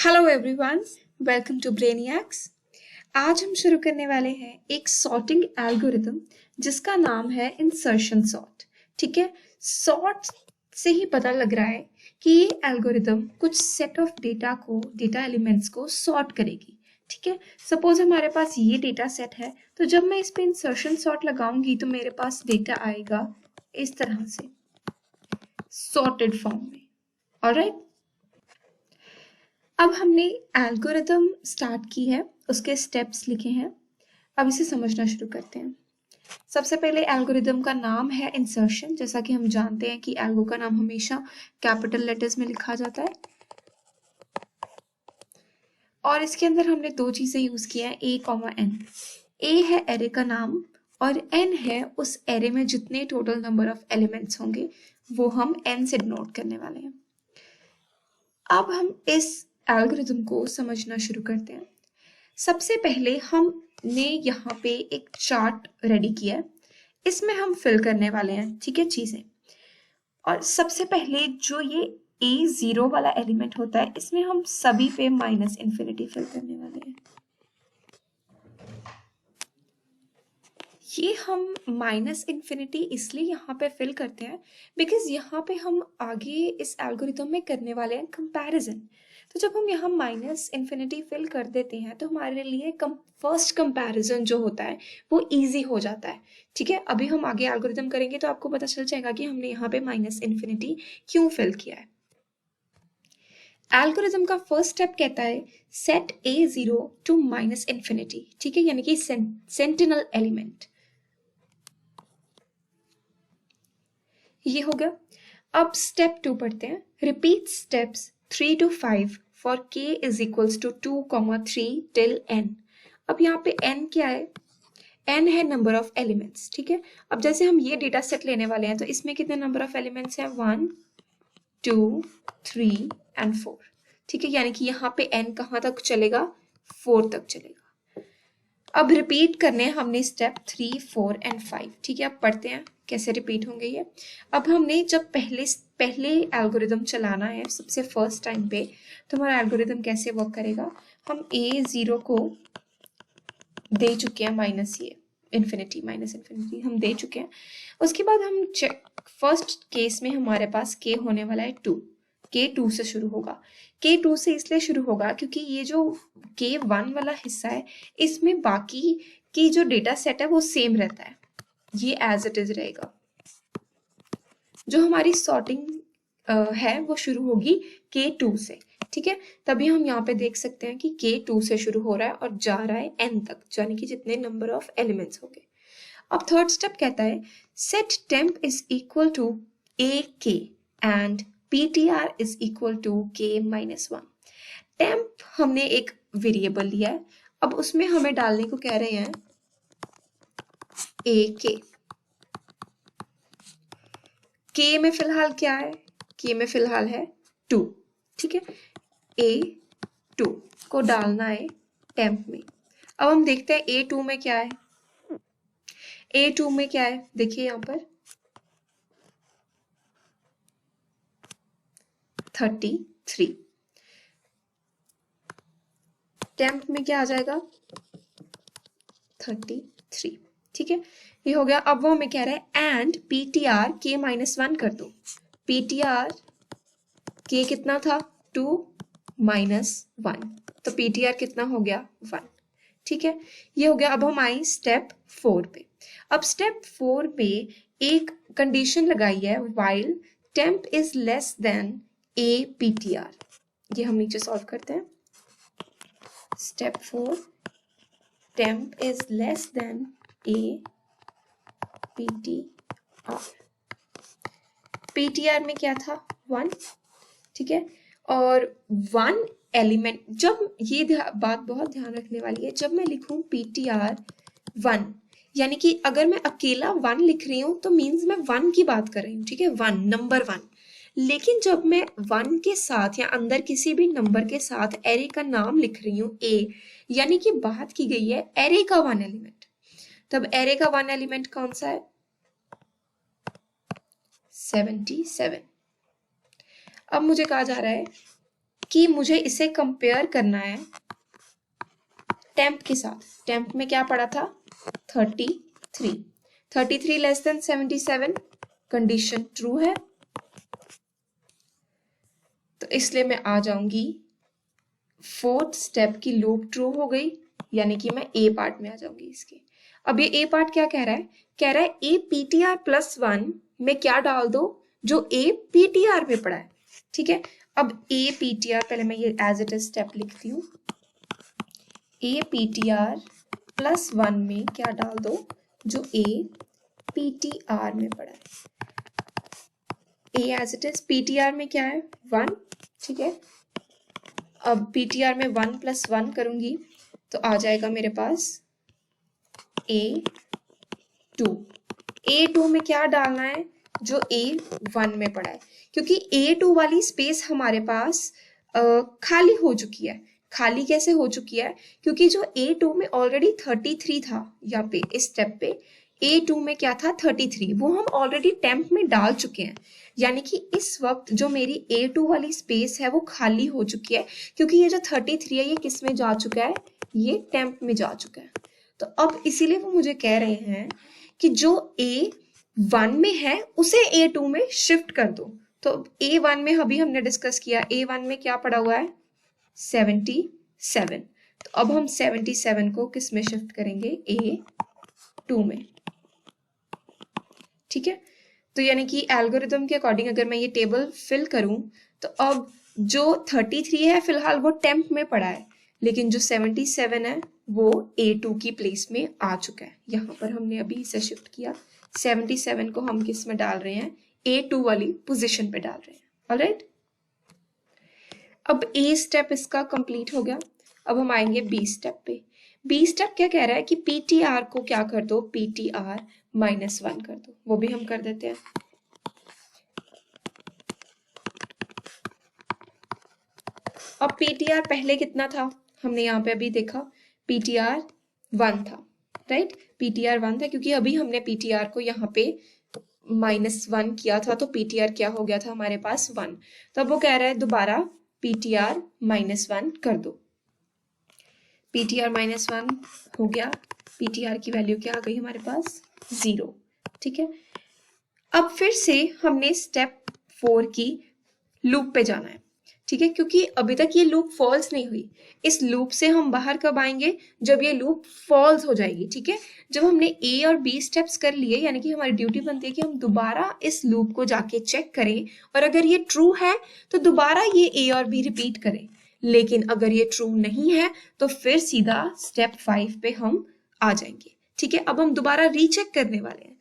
Hello everyone, welcome to Brainiacs. आज हम शुरू करने वाले हैं एक सॉर्टिंग एल्गोरिथम जिसका नाम है इंसर्शन सॉर्ट। ठीक है, सॉर्ट से ही पता लग रहा है कि ये एल्गोरिथम कुछ सेट ऑफ डेटा एलिमेंट्स को सॉर्ट करेगी। ठीक है, सपोज हमारे पास ये डेटा सेट है, तो जब मैं इस पे इंसर्शन सॉर्ट लगाऊंगी तो मेरे पास डेटा आएगा इस तरह से सॉर्टेड फॉर्म में। ऑलराइट, अब हमने एल्गोरिथम स्टार्ट की है, उसके स्टेप्स लिखे हैं। अब इसे समझना शुरू करते हैं। सबसे पहले एल्गोरिथम का नाम है इंसर्शन। जैसा कि हम जानते हैं कि एल्गो का नाम हमेशा कैपिटल लेटर्स में लिखा जाता है, और इसके अंदर हमने दो चीजें यूज की हैं, ए कॉमा एन। ए है एरे का नाम और एन है उस एरे में जितने टोटल नंबर ऑफ एलिमेंट्स होंगे वो हम एन से डिनोट करने वाले हैं। अब हम इस एल्गोरिथम को समझना शुरू करते हैं। सबसे पहले हमने यहाँ पे एक चार्ट रेडी किया है, इसमें हम फिल करने वाले हैं। ठीक है, चीजें। और सबसे पहले जो ये A0 वाला एलिमेंट होता है, इसमें हम सभी पे माइनस इन्फिनिटी फिल करने वाले हैं। ये हम माइनस इन्फिनिटी इसलिए यहाँ पे फिल करते हैं बिकॉज यहाँ पे हम आगे इस एल्गोरिथम में करने वाले हैं कंपैरिजन। तो जब हम यहाँ माइनस इन्फिनिटी फिल कर देते हैं तो हमारे लिए फर्स्ट कंपैरिजन जो होता है वो इजी हो जाता है। ठीक है, अभी हम आगे एल्गोरिथम करेंगे तो आपको पता चल जाएगा कि हमने यहाँ पे माइनस इन्फिनिटी क्यों फिल किया है। एल्गोरिथम का फर्स्ट स्टेप कहता है set A0 to minus infinity. ठीक है, यानी कि सेंटिनल एलिमेंट। ये हो गया। अब स्टेप 2 पढ़ते हैं। Repeat steps 3 to 5 for k is equals to 2,3 till n। अब यहाँ पे n क्या है? n है नंबर ऑफ एलिमेंट्स। ठीक है, अब जैसे हम ये डेटा सेट लेने वाले हैं तो इसमें कितने नंबर ऑफ एलिमेंट्स हैं? 1, 2, 3 एंड 4। ठीक है, यानी कि यहाँ पे n कहाँ तक चलेगा? 4 तक चलेगा। अब रिपीट करने हैं हमने स्टेप 3, 4 एंड 5। ठीक है, अब पढ़ते हैं कैसे रिपीट होंगे ये। अब हमने जब पहले एल्गोरिथम चलाना है सबसे फर्स्ट टाइम पे, तो हमारा एल्गोरिथम कैसे वर्क करेगा? हम A0 को दे चुके हैं माइनस इन्फिनिटी हम दे चुके हैं। उसके बाद हम चेक, फर्स्ट केस में हमारे पास k होने वाला है 2। K2 से शुरू होगा। K2 से इसलिए शुरू होगा क्योंकि ये जो K1 वाला हिस्सा है इसमें बाकी की जो डेटा सेट है वो सेम रहता है, ये एज इट इज रहेगा। जो हमारी सॉर्टिंग है वो शुरू होगी K2 से। ठीक है, तभी हम यहाँ पे देख सकते हैं कि K2 से शुरू हो रहा है और जा रहा है n तक, यानी कि जितने नंबर ऑफ एलिमेंट्स होंगे। अब थर्ड स्टेप कहता है set temp is equal to AK and PTR is equal to K-1। Temp हमने एक वेरिएबल लिया है, अब उसमें हमें डालने को कह रहे हैं AK। K में फिलहाल क्या है? K में फिलहाल है 2। ठीक है, A2 को डालना है टेम्प में। अब हम देखते हैं A2 में क्या है। A2 में क्या है? देखिए यहाँ पर 33। टेम्प में क्या आ जाएगा? 33। ठीक है, ये हो गया। अब वो हमें कह रहा है एंड PTR K-1 कर दो। PTR K कितना था? 2 - 1, तो PTR कितना हो गया? 1। ठीक है, ये हो गया। अब हम आए स्टेप 4 पे। अब स्टेप 4 पे एक कंडीशन लगाई है, while temp is less than APTR। ये हम नीचे सॉल्व करते हैं। Step 4 temp is less than APTR। PTR में क्या था? 1। ठीक है, और 1 एलिमेंट, जब ये बात बहुत ध्यान रखने वाली है, जब मैं लिखूं PTR 1, यानी कि अगर मैं अकेला 1 लिख रही हूं तो मीन्स मैं 1 की बात कर रही हूँ। ठीक है, 1 नंबर 1। लेकिन जब मैं 1 के साथ या अंदर किसी भी नंबर के साथ एरे का नाम लिख रही हूँ A, यानी कि बात की गई है एरे का 1 एलिमेंट, तब एरे का 1 एलिमेंट कौन सा है? 77। अब मुझे कहा जा रहा है कि मुझे इसे कंपेयर करना है टेम्प के साथ। टेम्प में क्या पड़ा था 33, 33 लेस देन 77, कंडीशन ट्रू है, तो इसलिए मैं आ जाऊंगी फोर्थ स्टेप की लूप ट्रू हो गई, यानी कि मैं ए पार्ट में आ जाऊंगी इसके। अब ये ए पार्ट क्या कह रहा है, कह रहा है ए पीटीआर प्लस 1 में क्या डाल दो जो ए पीटीआर में पड़ा है। ठीक है, अब ए पीटीआर, पहले मैं ये एज इट इज स्टेप लिखती हूँ, ए पीटीआर प्लस 1 में क्या डाल दो जो ए पीटीआर में पड़ा है। ए एज इट इज, पीटीआर में क्या है 1, ठीक है। अब पीटीआर में 1 + 1 करूंगी तो आ जाएगा मेरे पास A2। A2 में क्या डालना है जो A1 में पड़ा है, क्योंकि A2 वाली स्पेस हमारे पास खाली हो चुकी है। खाली कैसे हो चुकी है, क्योंकि जो A2 में ऑलरेडी 33 था, यहाँ पे इस स्टेप पे A2 में क्या था 33, वो हम ऑलरेडी टेम्प में डाल चुके हैं, यानी कि इस वक्त जो मेरी A2 वाली स्पेस है वो खाली हो चुकी है, क्योंकि ये जो 33 है ये किस में जा चुका है, ये टेम्प में जा चुका है। तो अब इसीलिए वो मुझे कह रहे हैं कि जो A1 में है उसे A2 में शिफ्ट कर दो। तो A1 में अभी हमने डिस्कस किया, A1 में क्या पड़ा हुआ है 77, तो अब हम 77 को किस में शिफ्ट करेंगे A2 में। ठीक है, तो यानी कि एल्गोरिथम के अकॉर्डिंग अगर मैं ये टेबल फिल करूं तो अब जो 33 है फिलहाल वो टेम्प में पड़ा है, लेकिन जो 77 है वो A2 की प्लेस में आ चुका है। यहाँ पर हमने अभी इसे शिफ्ट किया, 77 को हम किस में डाल रहे हैं A2 वाली पोजीशन पे डाल रहे हैं। ऑलराइट, अब A स्टेप इसका कंप्लीट हो गया। अब हम आएंगे B स्टेप पे। B स्टेप क्या कह रहा है कि PTR को क्या कर दो, PTR -1 कर दो, वो भी हम कर देते हैं। अब PTR पहले कितना था, हमने यहाँ पे अभी देखा PTR 1 था, राइट, PTR 1 था, क्योंकि अभी हमने PTR को यहाँ पे -1 किया था, तो PTR क्या हो गया था हमारे पास 1। तो अब वो कह रहा है दोबारा PTR -1 कर दो। PTR -1 हो गया, PTR की वैल्यू क्या आ गई हमारे पास 0। ठीक है, अब फिर से हमने स्टेप 4 की लूप पे जाना है। ठीक है, क्योंकि अभी तक ये लूप फॉल्स नहीं हुई, इस लूप से हम बाहर कब आएंगे, जब ये लूप फॉल्स हो जाएगी। ठीक है, जब हमने A और B स्टेप्स कर लिए, यानी कि हमारी ड्यूटी बनती है कि हम दोबारा इस लूप को जाके चेक करें, और अगर ये ट्रू है तो दोबारा ये A और B रिपीट करें, लेकिन अगर ये ट्रू नहीं है तो फिर सीधा स्टेप 5 पे हम आ जाएंगे। ठीक है, अब हम दोबारा रीचेक करने वाले हैं।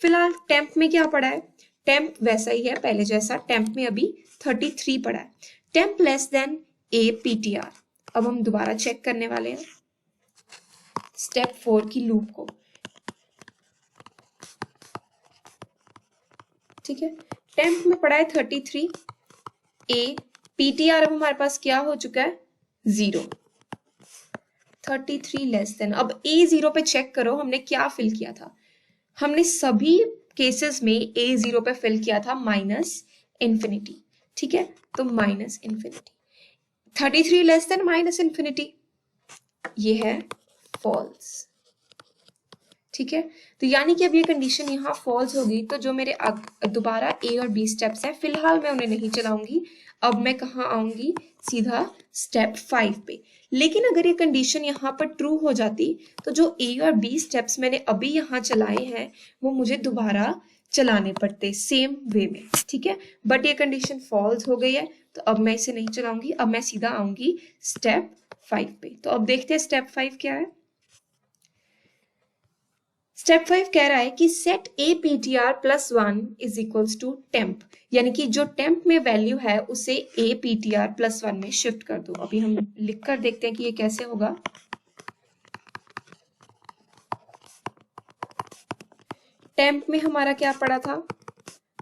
फिलहाल टेम्प में क्या पड़ा है, टेम्प वैसा ही है पहले जैसा, टेम्प में अभी 33 पड़ा है, temp less than A PTR। अब हम दोबारा चेक करने वाले हैं स्टेप 4 की लूप को। ठीक है, टेम्प में पड़ा है 33, A PTR अब हमारे पास क्या हो चुका है 0, 33 लेस देन। अब A0 पे चेक करो हमने क्या फिल किया था, हमने सभी केसेस में A0 पे फिल किया था -∞। ठीक है, तो -∞, 33 लेस देन -∞, ये है फॉल्स। ठीक है, तो यानी कि अब ये कंडीशन यहाँ फॉल्स होगी, तो जो मेरे दोबारा A और B स्टेप्स हैं फिलहाल मैं उन्हें नहीं चलाऊंगी। अब मैं कहाँ आऊंगी, सीधा स्टेप 5 पे। लेकिन अगर ये कंडीशन यहाँ पर ट्रू हो जाती तो जो A और B स्टेप्स मैंने अभी यहाँ चलाए हैं वो मुझे दोबारा चलाने पड़ते सेम वे में। ठीक है, बट ये कंडीशन फॉल्स हो गई है, तो अब मैं इसे नहीं चलाऊंगी, अब मैं सीधा आऊंगी स्टेप 5 पे। तो अब देखते हैं स्टेप 5 क्या है। स्टेप 5 कह रहा है कि set A PTR +1 is equals to temp, यानी कि जो टेम्प में वैल्यू है उसे A PTR +1 में शिफ्ट कर दो। अभी हम लिख कर देखते हैं कि ये कैसे होगा। टेम्प में हमारा क्या पड़ा था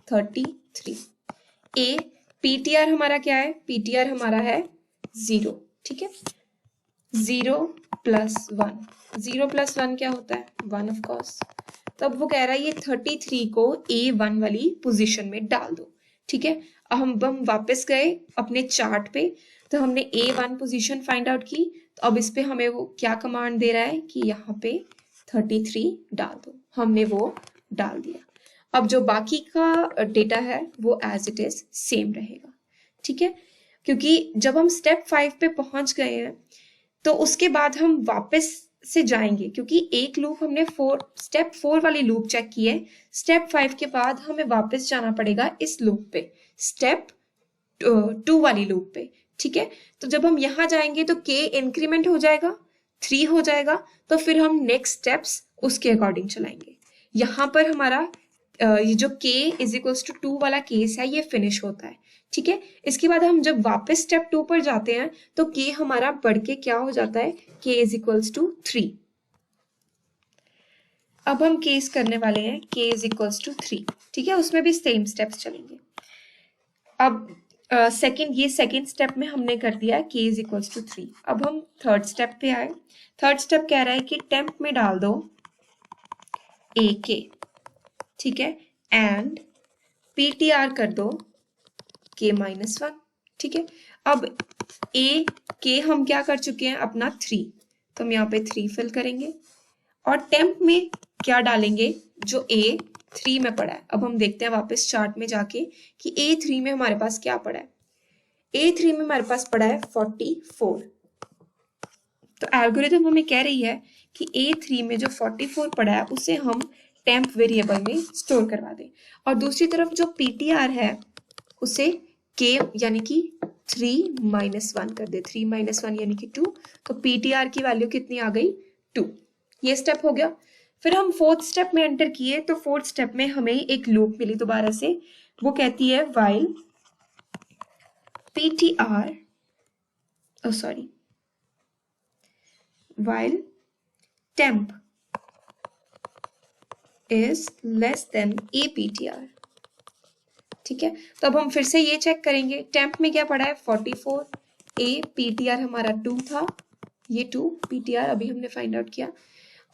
33, A PTR हमारा क्या है, PTR हमारा है 0। ठीक है, 0 + 1, 0 + 1 क्या होता है 1 ऑफ कोर्स। तब वो कह रहा है ये 33 को A1 वाली पोजीशन में डाल दो। ठीक है, अब हम वापस गए अपने चार्ट पे, तो हमने A1 पोजीशन फाइंड आउट की, तो अब इस पे हमें वो क्या कमांड दे रहा है कि यहाँ पे 33 डाल दो, हमने वो डाल दिया। अब जो बाकी का डेटा है वो एज इट इज सेम रहेगा, ठीक है, क्योंकि जब हम स्टेप 5 पे पहुंच गए हैं तो उसके बाद हम वापस से जाएंगे, क्योंकि एक लूप हमने स्टेप 4 वाली लूप चेक की है, स्टेप 5 के बाद हमें वापस जाना पड़ेगा इस लूप पे, स्टेप 2 वाली लूप पे, ठीक है। तो जब हम यहाँ जाएंगे तो k इंक्रीमेंट हो जाएगा, 3 हो जाएगा, तो फिर हम नेक्स्ट स्टेप्स उसके अकॉर्डिंग चलाएंगे। यहाँ पर हमारा ये जो k इज इक्वल्स टू 2 वाला केस है ये फिनिश होता है, ठीक है। इसके बाद हम जब वापस स्टेप 2 पर जाते हैं तो k हमारा बढ़ के क्या हो जाता है, k इज इक्वल्स टू 3। अब हम केस करने वाले हैं k इज इक्वल्स टू 3, ठीक है, उसमें भी सेम स्टेप्स चलेंगे। अब सेकेंड स्टेप में हमने कर दिया है k इज इक्वल्स टू 3। अब हम थर्ड स्टेप पे आए। थर्ड स्टेप कह रहा है कि टेम्प में डाल दो ak, ठीक है, एंड ptr कर दो k-1, ठीक है। अब k हम क्या कर चुके हैं अपना 3, तो हम यहाँ पे 3 फिल करेंगे और टेम्प में क्या डालेंगे जो A3 में पड़ा है। अब हम देखते हैं वापस चार्ट में जाके कि A3 में हमारे पास क्या पड़ा है। A3 में हमारे पास पड़ा है 44। तो एल्गोरिथम हमें कह रही है कि A3 में जो 44 पड़ा है उसे हम टेम्प वेरिएबल में स्टोर करवा दें, और दूसरी तरफ जो ptr है उसे k यानी कि 3-1 कर दे, 3-1 यानी कि 2, तो ptr की वैल्यू कितनी आ गई, 2। ये स्टेप हो गया। फिर हम फोर्थ स्टेप में एंटर किए, तो फोर्थ स्टेप में हमें एक लूप मिली दोबारा से, वो कहती है while ptr while temp is less than aptr, ठीक है। तो अब हम फिर से ये चेक करेंगे, टेम्प में क्या पड़ा है 44, ptr हमारा 2 था, ये 2 ptr अभी हमने फाइंड आउट किया,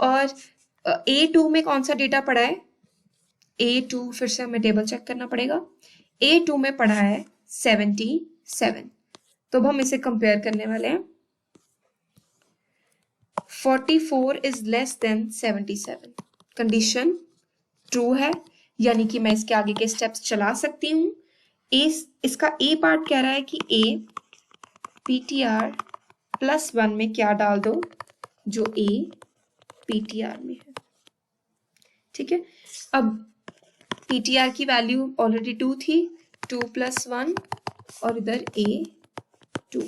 और A2 में कौन सा डेटा पड़ा है, A2 फिर से हमें टेबल चेक करना पड़ेगा, A2 में पड़ा है 77। तो अब हम इसे कंपेयर करने वाले हैं, 44 is less than 77, condition true है, यानी कि मैं इसके आगे के स्टेप्स चला सकती हूँ। इसका A पार्ट कह रहा है कि ptr+1 में क्या डाल दो जो ptr में है, ठीक है। अब ptr की वैल्यू ऑलरेडी 2 थी, 2 + 1 और इधर A2,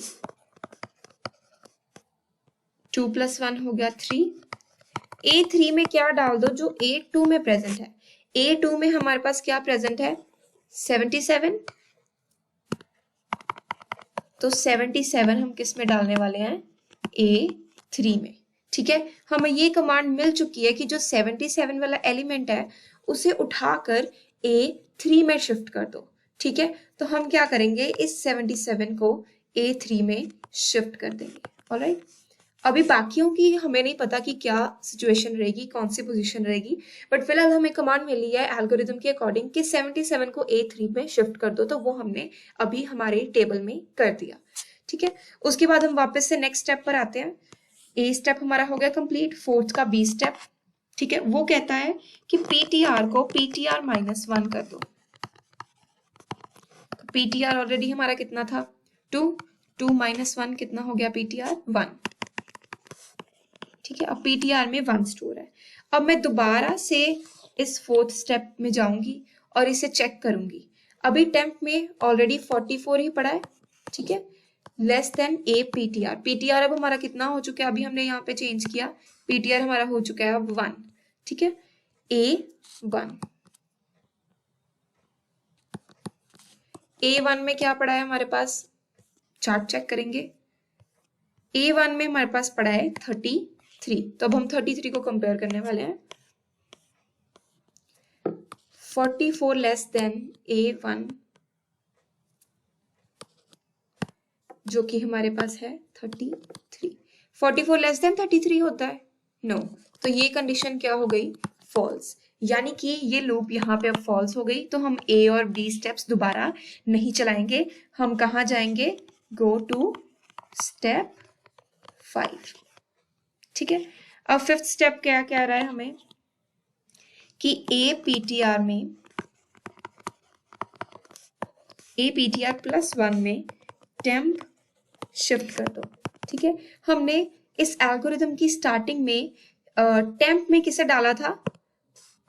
2 + 1 हो गया 3। A3 में क्या डाल दो जो A2 में प्रेजेंट है, A2 में हमारे पास क्या प्रेजेंट है 77, तो 77 हम किस में डालने वाले हैं, A3 में, ठीक है। हमें ये कमांड मिल चुकी है कि जो 77 वाला एलिमेंट है उसे उठाकर A3 में शिफ्ट कर दो, ठीक है। तो हम क्या करेंगे, इस 77 को A3 में शिफ्ट कर देंगे, ऑलराइट। अभी बाकियों की हमें नहीं पता कि क्या सिचुएशन रहेगी, कौन सी पोजीशन रहेगी, बट फिलहाल हमें कमांड मिली है एल्गोरिथम के अकॉर्डिंग कि 77 को A3 में शिफ्ट कर दो, तो वो हमने अभी हमारे टेबल में कर दिया, ठीक है। उसके बाद हम वापस से नेक्स्ट स्टेप पर आते हैं। A स्टेप हमारा हो गया कंप्लीट, फोर्थ का B स्टेप, ठीक है। वो कहता है कि ptr को ptr-1 कर दो। ptr ऑलरेडी हमारा कितना था 2 - 1 कितना हो गया ptr 1, ठीक है। अब ptr में 1 स्टोर है। अब मैं दोबारा से इस फोर्थ स्टेप में जाऊंगी और इसे चेक करूंगी। अभी टेम्प में ऑलरेडी 44 ही पड़ा है, ठीक है, लेस देन aptr। ptr अब हमारा कितना हो चुका है, अभी हमने यहाँ पे चेंज किया, ptr हमारा हो चुका है अब 1, ठीक है, A1। A1 में क्या पड़ा है हमारे पास, चार्ट चेक करेंगे, A1 में हमारे पास पड़ा है 33, तो अब हम 33 को कंपेयर करने वाले हैं, 44 लेस देन A1 जो कि हमारे पास है 33, 44 लेस देन 33 होता है, नो, तो ये कंडीशन क्या हो गई, फॉल्स, यानी कि ये लूप यहाँ पे अब फॉल्स हो गई। तो हम A और B स्टेप्स दोबारा नहीं चलाएंगे, हम कहाँ जाएंगे, गो टू स्टेप 5। ठीक है, अब फिफ्थ स्टेप क्या क्या रहा है हमें कि ए पीटीआर प्लस 1 में टेम्प शिफ्ट कर दो। ठीक है, हमने इस एल्गोरिथम की स्टार्टिंग में टेम्प में किसे डाला था,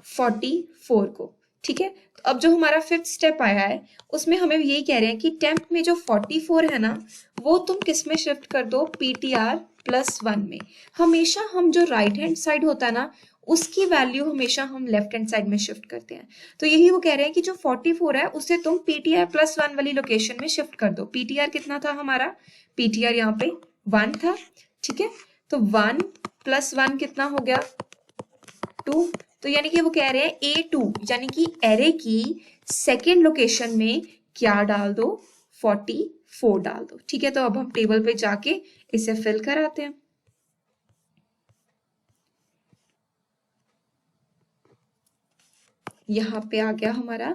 44 को। ठीक है, तो अब जो हमारा फिफ्थ स्टेप आया है उसमें हमें यही कह रहे हैं कि टेम्प में जो 44 है ना, वो तुम किस में शिफ्ट कर दो, पीटीआर प्लस 1 में। हमेशा हम जो राइट हैंड साइड होता है ना, उसकी वैल्यू हमेशा हम लेफ्ट हैंड साइड में शिफ्ट करते हैं। तो यही वो कह रहे हैं कि जो 44 है उसे तुम पीटीआर प्लस 1 वाली लोकेशन में शिफ्ट कर दो। पीटीआर कितना था हमारा, पीटीआर यहाँ पे 1 था। ठीक है, तो 1 प्लस 1 कितना हो गया, 2। तो यानी कि वो कह रहे हैं A2 यानी कि एरे की सेकेंड लोकेशन में क्या डाल दो, 44 डाल दो। ठीक है, तो अब हम टेबल पे जाके इसे फिल कराते हैं। यहाँ पे आ गया हमारा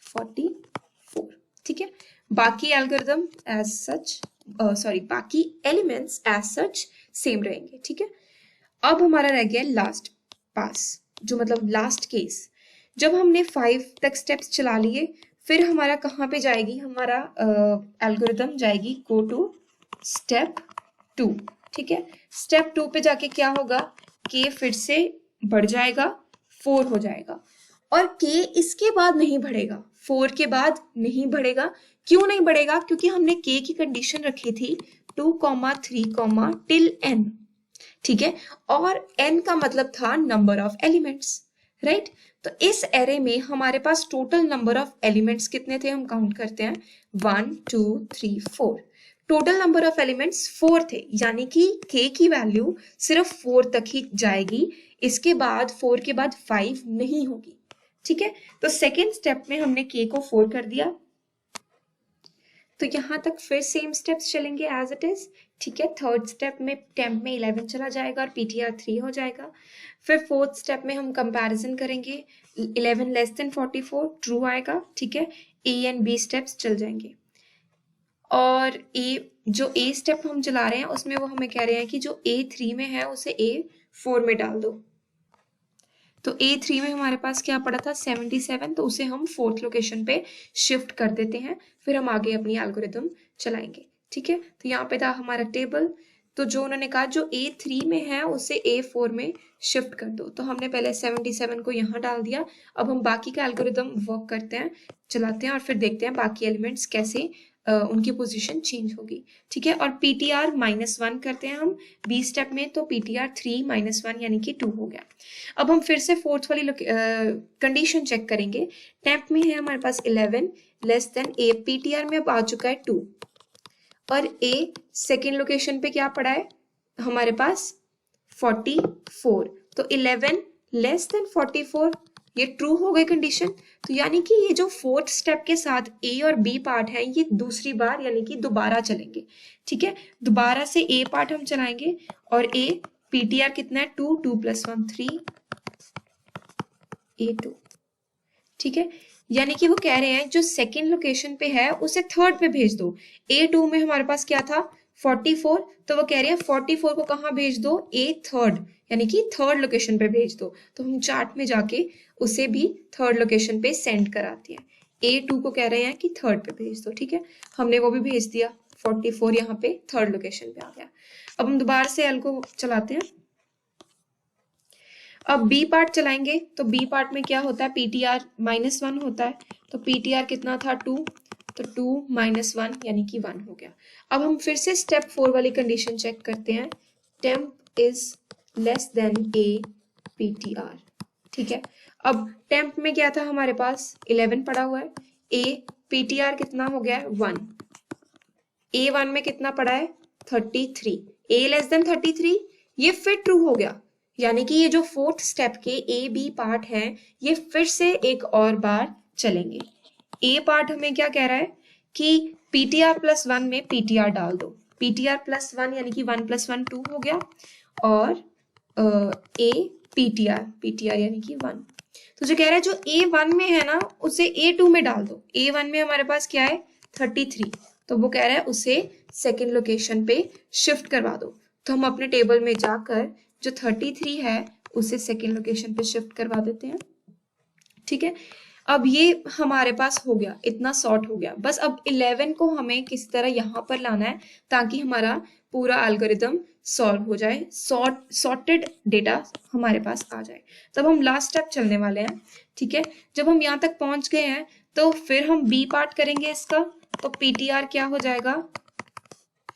44। ठीक है, बाकी एल्गोरिथम एज सच बाकी एलिमेंट्स एज सच सेम रहेंगे। ठीक है, अब हमारा रह गया लास्ट पास, जो मतलब लास्ट केस। जब हमने 5 तक स्टेप्स चला लिए, फिर हमारा कहाँ पे जाएगी, हमारा एल्गोरिथम जाएगी गो टू स्टेप 2। ठीक है, स्टेप 2 पे जाके क्या होगा, के फिर से बढ़ जाएगा, 4 हो जाएगा। और के इसके बाद नहीं बढ़ेगा, 4 के बाद नहीं बढ़ेगा। क्यों नहीं बढ़ेगा, क्योंकि हमने के की कंडीशन रखी थी 2, 3, टिल n। ठीक है, और n का मतलब था नंबर ऑफ एलिमेंट्स, राइट। तो इस एरे में हमारे पास टोटल नंबर ऑफ एलिमेंट्स कितने थे, हम काउंट करते हैं 1, 2, 3, 4। टोटल नंबर ऑफ एलिमेंट्स 4 थे, यानी कि k की वैल्यू सिर्फ 4 तक ही जाएगी, इसके बाद 4 के बाद 5 नहीं होगी। ठीक है, तो सेकेंड स्टेप में हमने k को 4 कर दिया, तो यहां तक फिर सेम स्टेप्स चलेंगे एज इट इज। ठीक है, थर्ड स्टेप में टेम्प में 11 चला जाएगा और पीटीआर 3 हो जाएगा। फिर फोर्थ स्टेप में हम कंपैरिजन करेंगे, 11 लेस देन 44 ट्रू आएगा। ठीक है, ए एंड बी स्टेप्स चल जाएंगे। और जो ए स्टेप हम चला रहे हैं उसमें वो हमें कह रहे हैं कि जो A3 में है उसे A4 में डाल दो। तो A3 में हमारे पास क्या पड़ा था, 77, तो उसे हम 4th लोकेशन पे शिफ्ट कर देते हैं, फिर हम आगे अपनी एल्गोरिथम चलाएंगे। ठीक है, तो यहाँ पे था हमारा टेबल। तो जो उन्होंने कहा जो A3 में है उसे A4 में शिफ्ट कर दो, तो हमने पहले 77 को यहाँ डाल दिया। अब हम बाकी का एल्गोरिथम वर्क करते हैं, चलाते हैं और फिर देखते हैं बाकी एलिमेंट्स कैसे उनकी पोजीशन चेंज होगी। ठीक है, और पीटीआर -1 करते हैं हम बी स्टेप में, तो पीटीआर 3 -1 यानी कि 2 हो गया। अब हम फिर से फोर्थ वाली कंडीशन चेक करेंगे। टेम्प में है हमारे पास 11 लेस देन ए, पीटीआर में अब आ चुका है 2, और ए सेकेंड लोकेशन पे क्या पड़ा है हमारे पास 44, तो 11 लेस देन 44, ये ट्रू हो गई कंडीशन। तो यानी कि ये जो फोर्थ स्टेप के साथ ए और बी पार्ट है ये दूसरी बार यानी कि दोबारा चलेंगे। ठीक है, दोबारा से ए पार्ट हम चलाएंगे और ए पीटीआर कितना है 2, 2 + 1 3 A2। ठीक है, यानी कि वो कह रहे हैं जो सेकंड लोकेशन पे है उसे थर्ड पे भेज दो। A2 में हमारे पास क्या था 44, तो वो कह रहे हैं 44 को कहाँ भेज दो, A थर्ड यानी कि थर्ड लोकेशन पे भेज दो। तो हम चार्ट में जाके उसे भी थर्ड लोकेशन पे सेंड कराते हैं। A2 को कह रहे हैं कि थर्ड पे भेज दो। ठीक है, हमने वो भी भेज दिया, 44 यहाँ पे थर्ड लोकेशन पे आ गया। अब हम दोबारा से एल को चलाते हैं। अब बी पार्ट चलाएंगे, तो बी पार्ट में क्या होता है, पीटीआर -1 होता है, तो पीटीआर कितना था 2, तो 2 - 1 यानी कि 1 हो गया। अब हम फिर से स्टेप 4 वाली कंडीशन चेक करते हैं, temp is less than A PTR. ठीक है, अब टेम्प में क्या था हमारे पास 11 पड़ा हुआ है, ए पीटीआर कितना हो गया है 1, A1 में कितना पड़ा है 33, ए लेस देन 33, ये फिर ट्रू हो गया। यानी कि ये जो फोर्थ स्टेप के ए बी पार्ट है ये फिर से एक और बार चलेंगे। ए पार्ट हमें क्या कह रहा है कि पीटीआर +1 में पीटीआर डाल दो, पीटीआर +1 यानी कि 1 + 1 2 हो गया, और ए पीटीआर यानी कि 1। तो जो कह रहा है जो A1 में है ना उसे A2 में डाल दो। A1 में हमारे पास क्या है 33, तो वो कह रहा है उसे सेकेंड लोकेशन पे शिफ्ट करवा दो। तो हम अपने टेबल में जाकर जो 33 है उसे सेकेंड लोकेशन पे शिफ्ट करवा देते हैं। ठीक है, अब ये हमारे पास हो गया, इतना सॉर्ट हो गया। बस अब 11 को हमें किसी तरह यहाँ पर लाना है ताकि हमारा पूरा एल्गोरिदम सॉल्व हो जाए, सॉर्टेड डेटा हमारे पास आ जाए। तब हम लास्ट स्टेप चलने वाले हैं। ठीक है, जब हम यहाँ तक पहुंच गए हैं तो फिर हम बी पार्ट करेंगे इसका। तो पीटीआर क्या हो जाएगा,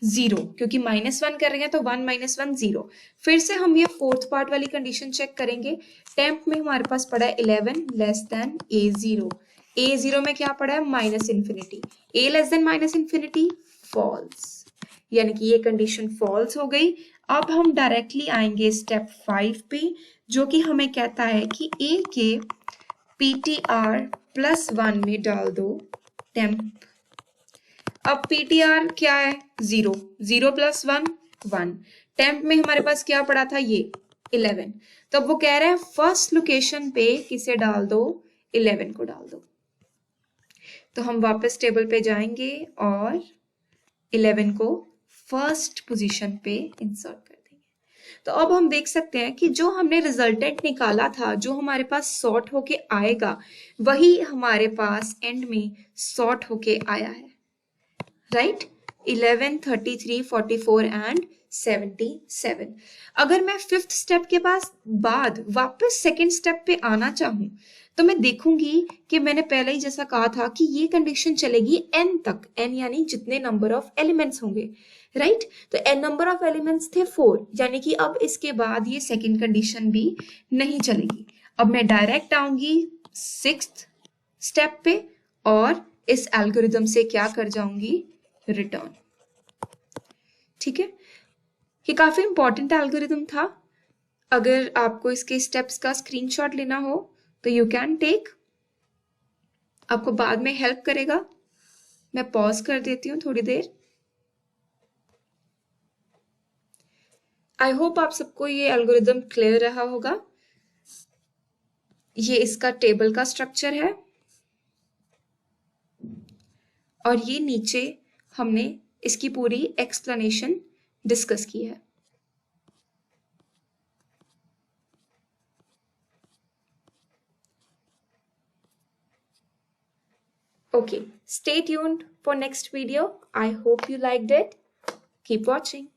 0, क्योंकि -1 कर रहे हैं तो 1 - 1 0। फिर से हम ये फोर्थ पार्ट वाली कंडीशन चेक करेंगे। टेम्प में हमारे पास पड़ा है 11 लेस देन A0। A0 में क्या पड़ा है, -∞। A लेस देन -∞, फॉल्स, यानी कि ये कंडीशन फॉल्स हो गई। अब हम डायरेक्टली आएंगे स्टेप 5 पे, जो कि हमें कहता है कि A के PTR +1 में डाल दो टेम्प। अब पीटीआर क्या है, 0, 0 + 1 1। टेम्प में हमारे पास क्या पड़ा था, ये 11। तो अब वो कह रहे हैं फर्स्ट लोकेशन पे किसे डाल दो, 11 को डाल दो। तो हम वापस टेबल पे जाएंगे और 11 को फर्स्ट पोजीशन पे इंसर्ट कर देंगे। तो अब हम देख सकते हैं कि जो हमने रिजल्टेंट निकाला था, जो हमारे पास सॉर्ट होके आएगा, वही हमारे पास एंड में सॉर्ट होके आया है। Right, 11, 33, 44 and 77। अगर मैं फिफ्थ स्टेप के पास बाद वापस सेकेंड स्टेप पे आना चाहूं तो मैं देखूंगी कि मैंने पहले ही जैसा कहा था कि ये कंडीशन चलेगी n तक, n यानी जितने नंबर ऑफ एलिमेंट्स होंगे। राइट, तो n नंबर ऑफ एलिमेंट्स थे 4, यानी कि अब इसके बाद ये सेकेंड कंडीशन भी नहीं चलेगी। अब मैं डायरेक्ट आऊंगी सिक्स्थ स्टेप पे और इस एल्गोरिदम से क्या कर जाऊंगी, रिटर्न। ठीक है, ये काफी इंपॉर्टेंट एल्गोरिदम था। अगर आपको इसके स्टेप्स का स्क्रीनशॉट लेना हो तो यू कैन टेक, आपको बाद में हेल्प करेगा। मैं पॉज कर देती हूँ थोड़ी देर। आई होप आप सबको ये एल्गोरिदम क्लियर रहा होगा। ये इसका टेबल का स्ट्रक्चर है और ये नीचे हमने इसकी पूरी एक्सप्लेनेशन डिस्कस की है। Okay, stay tuned for next video. I hope you liked it. Keep watching.